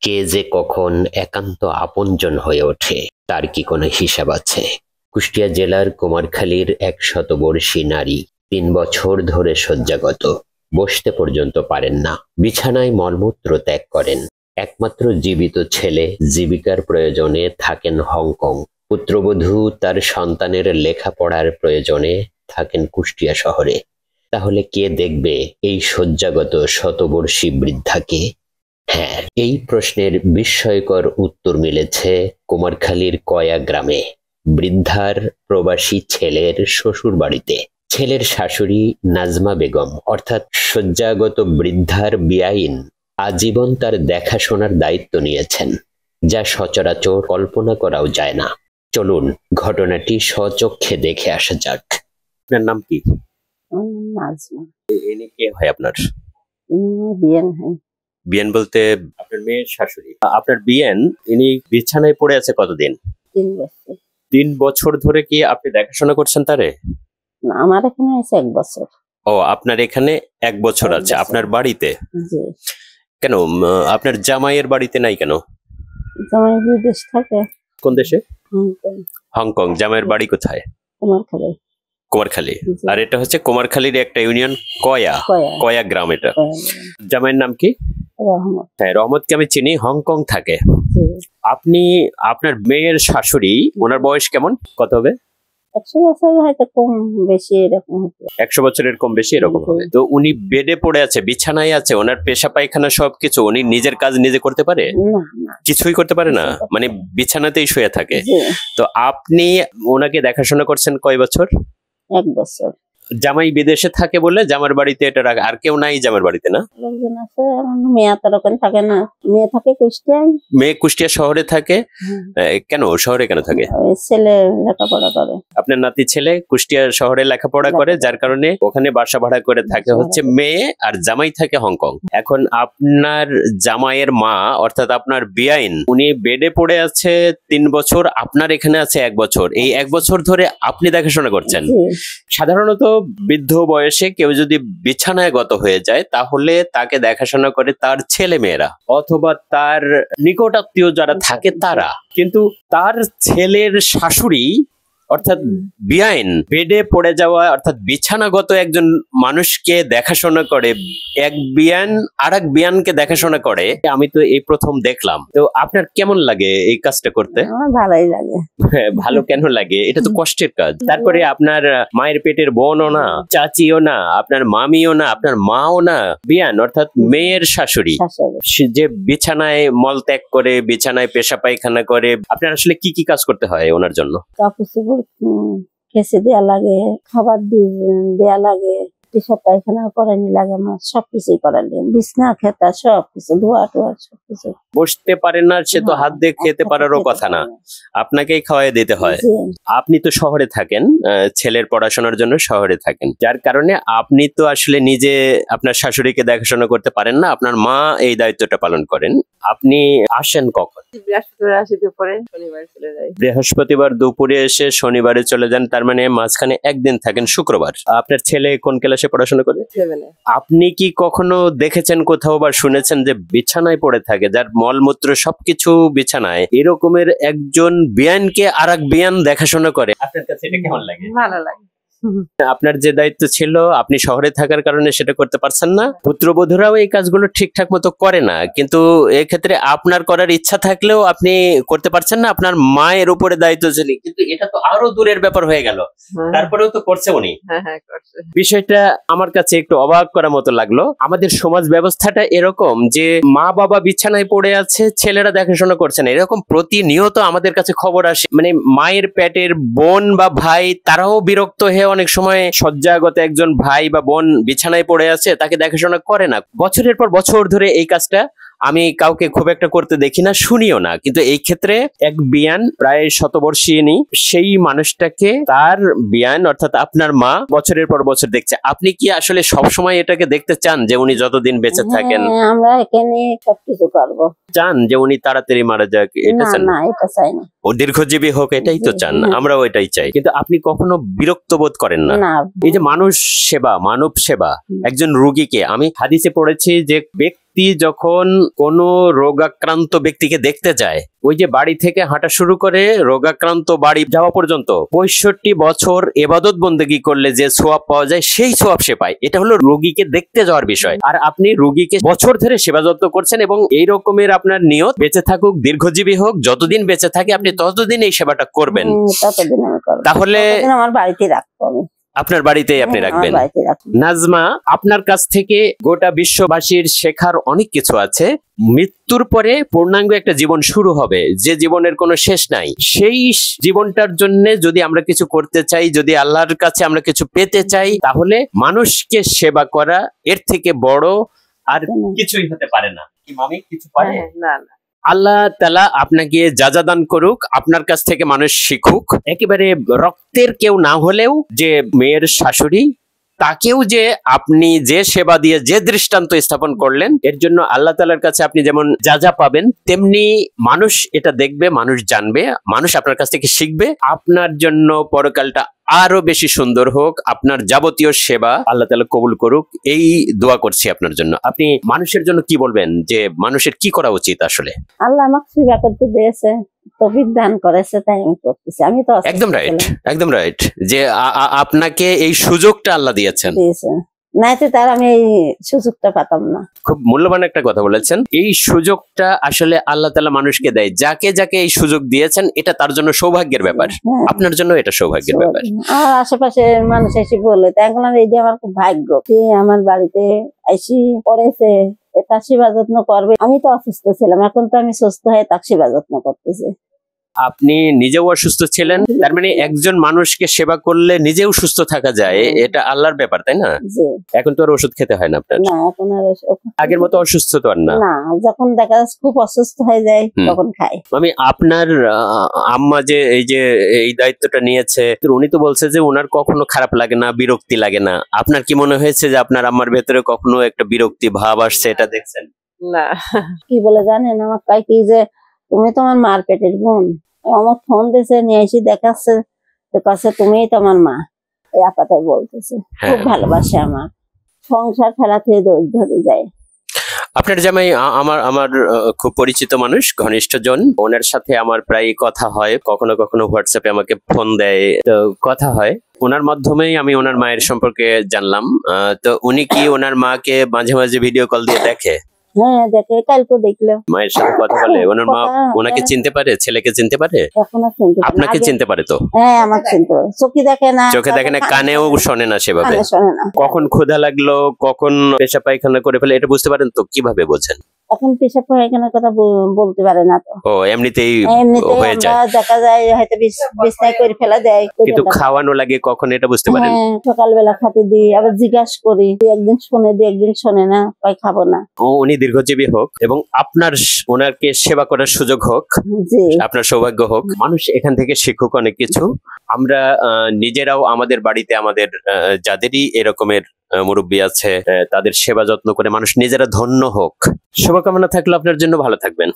কে যে কখন একান্ত আপনজন হয়ে ওঠে তার কি কোনো হিসাব আছে? কুষ্টিয়া জেলার কুমারখালীর 100 বর্ষী নারী 3 বছর ধরে শয্যাগত, বসতে পর্যন্ত পারেন না, বিছানায় মলমূত্র ত্যাগ করেন। একমাত্র জীবিত ছেলে জীবিকার প্রয়োজনে থাকেন হংকং। পুত্রবধূ তার সন্তানের লেখাপড়ার প্রয়োজনে থাকেন কুষ্টিয়া শহরে। তাহলে কে দেখবে এই শয্যাগত শতবর্ষী বৃদ্ধাকে? হ্যাঁ, এই প্রশ্নের বিস্ময়কর উত্তর মিলেছে কুমারখালীর কয়া গ্রামে, বৃদ্ধার প্রবাসী ছেলের শ্বশুর বাড়িতে। ছেলের শাশুড়ি নাজমা বেগম অর্থাৎ শয্যাগত বৃদ্ধার বিয়াইন আজীবন তার দেখাশোনার দায়িত্ব নিয়েছেন, যা সচরাচর কল্পনা করাও যায় না। চলুন ঘটনাটি স্বচক্ষে দেখে আসা যাক। আপনার নাম কি? ইনি কে হয় আপনার? বিয়ান হয়। বিয়ান বলতে আপনার মেয়ের শাশুড়ি। আপনার বিয়ান ইনি বিছানায় পড়ে আছে কতদিন? 3 বছর। 3 বছর ধরে কি আপনি দেখাশোনা করছেন তারে? না, আমার এখানে আছে 1 বছর। ও, আপনার এখানে 1 বছর আছে আপনার বাড়িতে? জি। কেন আপনার জামাইয়ের বাড়িতে নাই কেন? জামাই বিদেশ থাকে। কোন দেশে? হংকং। হংকং। জামাইয়ের বাড়ি কোথায়? কুমারখালী। কুমারখালী। আর এটা হচ্ছে কুমারখালীর একটা ইউনিয়ন, কয়া গ্রাম। এটা জামাইয়ের নাম কি? রহমত। হ্যাঁ, রহমতকে আমি চিনি, হংকং থাকে। আপনি আপনার মেয়ের শাশুড়ি, ওনার বয়স কেমন, কত হবে? 100 বছর হয়তো কম বেশি এরকম হবে। 100 বছরের কম বেশি এরকম হবে। তো উনি বেডে পড়ে আছে, বিছানায় আছে, ওনার পেশা পায়খানা সবকিছু উনি নিজের কাজ নিজে করতে পারে? না, কিছুই করতে পারে না, মানে বিছানাতেই শুয়ে থাকে। তো আপনি ওনাকে দেখাশোনা করছেন কয় বছর? 1 বছর। জামাই বিদেশে থাকে বলে জামার বাড়িতে এটা রাখা, আর কেউ নাই জামার বাড়িতে? না, লোকজন আছে, মেয়ে তো ওখানে থাকে না, মেয়ে থাকে কুষ্টিয়ায়। মেয়ে কুষ্টিয়া শহরে থাকে? কেন শহরে কেন থাকে? ছেলে লেখাপড়া করে। আপনার নাতি ছেলে কুষ্টিয়া শহরে লেখাপড়া করে, যার কারণে ওখানে বাসা ভাড়া করে থাকে হচ্ছে মেয়ে, আর জামাই থাকে হংকং। এখন আপনার জামাইয়ের মা অর্থাৎ আপনার বিয়াইন, উনি বেডে পড়ে আছে 3 বছর, আপনার এখানে আছে 1 বছর। এই 1 বছর ধরে আপনি দেখাশোনা করছেন। সাধারণত বৃদ্ধ বয়সে কেউ যদি বিছানায় গত হয়ে যায় তাহলে তাকে দেখাশোনা করে তার ছেলে মেয়েরা অথবা তার নিকটাত্মীয় যারা থাকে তারা, কিন্তু তার ছেলের শাশুড়ি অর্থাৎ বিয়াইন বেডে পড়ে যাওয়া অর্থাৎ বিছানাগত একজন মানুষকে দেখাশোনা করে, এক বিয়ান আর এক বিয়ানকে দেখাশোনা করে। আমি তো এই প্রথম দেখলাম। তো আপনার কেমন লাগে এই কাজটা করতে? আমার ভালোই লাগে। ভালো কেন লাগে? এটা তো কষ্টের কাজ। তারপরে আপনার মায়ের পেটের বোনও না, চাচিও না, আপনার মামিও না, আপনার মাও না, বিয়ান অর্থাৎ মেয়ের শাশুড়ি যে বিছানায় মল ত্যাগ করে, বিছানায় পেশা পায়খানা করে। আপনার আসলে কি কি কাজ করতে হয় ওনার জন্য? খেসে দেয়া লাগে, খাবার দেয়া লাগে, পেশাব পায়খানা করানি লাগে, আমার সবকিছুই করালি, বিছনা খেতা সবকিছু, ধোয়া টোয়া সবকিছু। বসতে পারেন না, সে তো হাত দিয়ে খেতে পারারও কথা না, আপনাকেই খাওয়াই দিতে হয়। আপনি তো শহরে থাকেন, ছেলের পড়াশোনার জন্য শহরে থাকেন, যার কারণে আপনি তো আসলে নিজে আপনার শাশুড়িকে দেখাশোনা করতে পারেন না, আপনার মা এই দায়িত্বটা পালন করেন। আপনি আসেন কখন? বৃহস্পতিবার দুপুরে এসে শনিবারে চলে যান, তার মানে মাঝখানে একদিন থাকেন, শুক্রবার। আপনার ছেলে কোন ক্লাসে পড়াশোনা করে? আপনি কি কখনো দেখেছেন কোথাও বা শুনেছেন যে বিছানায় পড়ে থাকে, যার মলমূত্র সবকিছু বিছানায়, এরকমের একজন বিয়ানকে আর এক বিয়ান দেখাশোনা করে? আপনার কাছে এটা কেমন লাগে? ভালো লাগে। আপনার যে দায়িত্ব ছিল আপনি শহরে থাকার কারণে সেটা করতে পারছেন না, পুত্রবধূরাও এই কাজগুলো ঠিকঠাক মতো করে না, কিন্তু এক্ষেত্রে আপনার করার ইচ্ছা থাকলেও আপনি করতে পারছেন না, আপনার মায়ের উপরে দায়িত্ব ছিল, কিন্তু এটা তো আরো দূরের ব্যাপার হয়ে গেল। তারপরেও তো করছে উনি। বিষয়টা আমার কাছে একটু অবাক করার মতো লাগলো। আমাদের সমাজ ব্যবস্থাটা এরকম যে মা বাবা বিছানায় পড়ে আছে, ছেলেরা দেখাশোনা করছে না, এরকম প্রতিনিয়ত আমাদের কাছে খবর আসে। মানে মায়ের পেটের বোন বা ভাই তারাও বিরক্ত হয়ে অনেক সময় শয্যাগত একজন ভাই বা বোন বিছানায় পড়ে আছে, তাকে দেখাশোনা করে না। বছরের পর বছর ধরে এই কাজটা আমি কাউকে খুব একটা করতে দেখি না, শুনিও না, কিন্তু এই ক্ষেত্রে এক বিয়ান প্রায় শতবর্ষিনী, সেই মানুষটাকে তার বিয়ান অর্থাৎ আপনার মা বছরের পর বছর দেখছে। আপনি কি আসলে সবসময় এটাকে দেখতে চান যে উনি যতদিন বেঁচে থাকেন? আমরা এখানে সবকিছু করবো। চান যে উনি তাড়াতাড়ি মারা যাক? এটা চান না, এটা চাই না। ও দীর্ঘজীবী হোক, এটাই তো চান, হ্যাঁ। আমরাও এটাই চাই। কিন্তু আপনি কখনো বিরক্ত বোধ করেন না? না। এই যে মানুষ সেবা, মানব সেবা, একজন রোগীকে, আমি হাদিসে পড়েছি যে ব্যক্তি যখন কোন রোগাক্রান্ত ব্যক্তিকে দেখতে যায়, ওই যে বাড়ি থেকে হাঁটা শুরু করে রোগাক্রান্ত বাড়ি যাওয়া পর্যন্ত 65 বছর ইবাদত বন্দেগী করলে যে সোয়াব পাওয়া যায়, সেই সোয়াব সে পায়। এটা হলো রোগীকে দেখতে যাওয়ার বিষয়। আর আপনি রোগীকে বছর ধরে সেবা যত্ন করছেন এবং এই রকমের আপনার নিয়ত, বেঁচে থাকুক, দীর্ঘজীবী হোক, যতদিন বেঁচে থাকে আপনি ততদিন এই সেবাটা করবেন। ততদিন আমি করবো। তাহলে ততদিন আমার বাড়িতে রাখবো আমি। আপনার বাড়িতেই আপনি আমার রাখবেন। বাড়িতে রাখবো। নাজমা, আপনার কাছ থেকে গোটা বিশ্ববাসীর শেখার অনেক কিছু আছে। মৃত্যুর পরে পূর্ণাঙ্গ একটা জীবন শুরু হবে, যে জীবনের কোনো শেষ নাই। সেই জীবনটার জন্য যদি আমরা কিছু করতে চাই, যদি আল্লাহর কাছে আমরা কিছু পেতে চাই, তাহলে মানুষকে সেবা করা এর থেকে বড় আর কিছুই হতে পারে না। কি মামি, কিছু পারে না? আল্লাহ তাআলা আপনাকে যা দান করুক, আপনার কাছ থেকে মানুষ শিখুক। একেবারে রক্তের কেউ না হলেও যে মেয়ের শাশুড়ি, তাকেও যে আপনি যে সেবা দিয়ে যে দৃষ্টান্ত স্থাপন করলেন, এর জন্য আল্লাহ তাআলার কাছে আপনি যেমন যা পাবেন, তেমনি মানুষ এটা দেখবে, মানুষ জানবে, মানুষ আপনার কাছ থেকে শিখবে। আপনার জন্য পরকালটা আরো বেশি সুন্দর হোক, আপনার যাবতীয় সেবা আল্লাহ তাআলা কবুল করুক, এই দোয়া করছি আপনার জন্য। আপনি মানুষের জন্য কি বলবেন, যে মানুষের কি করা উচিত আসলে? আল্লাহ আমাকে সেবা করতে দিয়েছে, তৌফিক দান করেছে, তাই আমি করতেছি। আমি তো একদম রাইট, একদম রাইট, যে আপনাকে এই সুযোগটা আল্লাহ দিয়েছেন। নাইতে তার আমি এই সুযোগটা পাতাম না। খুব মূল্যবান একটা কথা বলেছেন। এই সুযোগটা আসলে আল্লাহ তাআলা মানুষকে দেয়, যাকে যাকে এই সুযোগ দিয়েছেন, এটা তার জন্য সৌভাগ্যের ব্যাপার। আপনার জন্য এটা সৌভাগ্যের ব্যাপার। আর আশেপাশে মানুষ এসে বলে, তাই বললাম এইটা আমার খুব ভাগ্য, যে আমার বাড়িতে এসে পড়েছে, তার সেবা যত্ন করবে। আমি তো অসুস্থ ছিলাম, এখন তো আমি সুস্থ হয়ে তার সেবা যত্ন করতেছি। আপনি নিজেও অসুস্থ ছিলেন, তার মানে একজন মানুষকে সেবা করলে নিজেও সুস্থ থাকা যায়, এটা আল্লাহর ব্যাপার, তাই না? এখন তো আর ওষুধ খেতে হয় না আপনার? না, এখন আর আগের মতো অসুস্থ তো আর না। না, যখন দেখা যাচ্ছে খুব অসুস্থ হয়ে যায় তখন খাই। আমি আপনার আম্মা যে এই দায়িত্বটা নিয়েছে, উনি তো বলছে যে ওনার কখনো খারাপ লাগে না, বিরক্তি লাগে না। আপনার কি মনে হয়েছে যে আপনার আম্মার ভেতরে কখনো একটা বিরক্তি ভাব আসছে, এটা দেখছেন? না। কি বলে জানেন, আমার কয় কি যে তুমি তোমার মার পেটের বোন। আমার ফোন দিয়েছে, নিয়ে এসে দেখাচ্ছে, কাছে তুমিই তোমার মা, এই আপাতাই বলতেছে। খুব ভালোবাসে আমার, সংসার ফেলাতে ধরে যায়। আপনার জামাই আমার আমার খুব পরিচিত মানুষ, ঘনিষ্ঠ জন। ওনার সাথে আমার প্রায় কথা হয়, কখনো কখনো হোয়াটসঅ্যাপে আমাকে ফোন দেয়, তো কথা হয়। ওনার মাধ্যমেই আমি ওনার মায়ের সম্পর্কে জানলাম। তো উনি কি ওনার মাকে মাঝে মাঝে ভিডিও কল দিয়ে দেখে? হ্যাঁ দেখে, কালকে দেখলো। মায়ের সাথে কথা বলে? ওনার মা ওনাকে চিনতে পারে, ছেলেকে চিনতে পারে, আপনাকে চিনতে পারে তো? হ্যাঁ আমাকে চিনতে পারে। চোখে দেখে না, কানেও শোনে না সেভাবে। কখন ক্ষুধা লাগলো, কখন পেশাব পায়খানা করে ফেলে, এটা বুঝতে পারেন তো? কিভাবে বোঝেন? এখন পেশাব পায়খানার কথা বলতে পারে না তো। ও এমনিতেই হয়ে যায়, দেখা যায় হয়তো বিছনায় করে ফেলা দেয়, কিন্তু খাওয়ানো লাগে কখন, এটা বুঝতে পারেন? সকালবেলা খেতে দিই, আবার জিজ্ঞাসা করি, একদিন শোনে, একদিন শোনে না, কই খাবো না। উনি দীর্ঘজীবী হোক এবং আপনার ওনাকে সেবা করার সুযোগ হোক, আপনার সৌভাগ্য হোক। মানুষ এখান থেকে শিখুক অনেক কিছু। আমরা নিজেরাও আমাদের বাড়িতে আমাদের যাদেরই এরকমের মুরব্বী আছে, তাদের সেবা যত্ন করে মানুষ নিজেরা ধন্য হোক। শুভকামনা থাকলে আপনার জন্য, ভালো থাকবেন।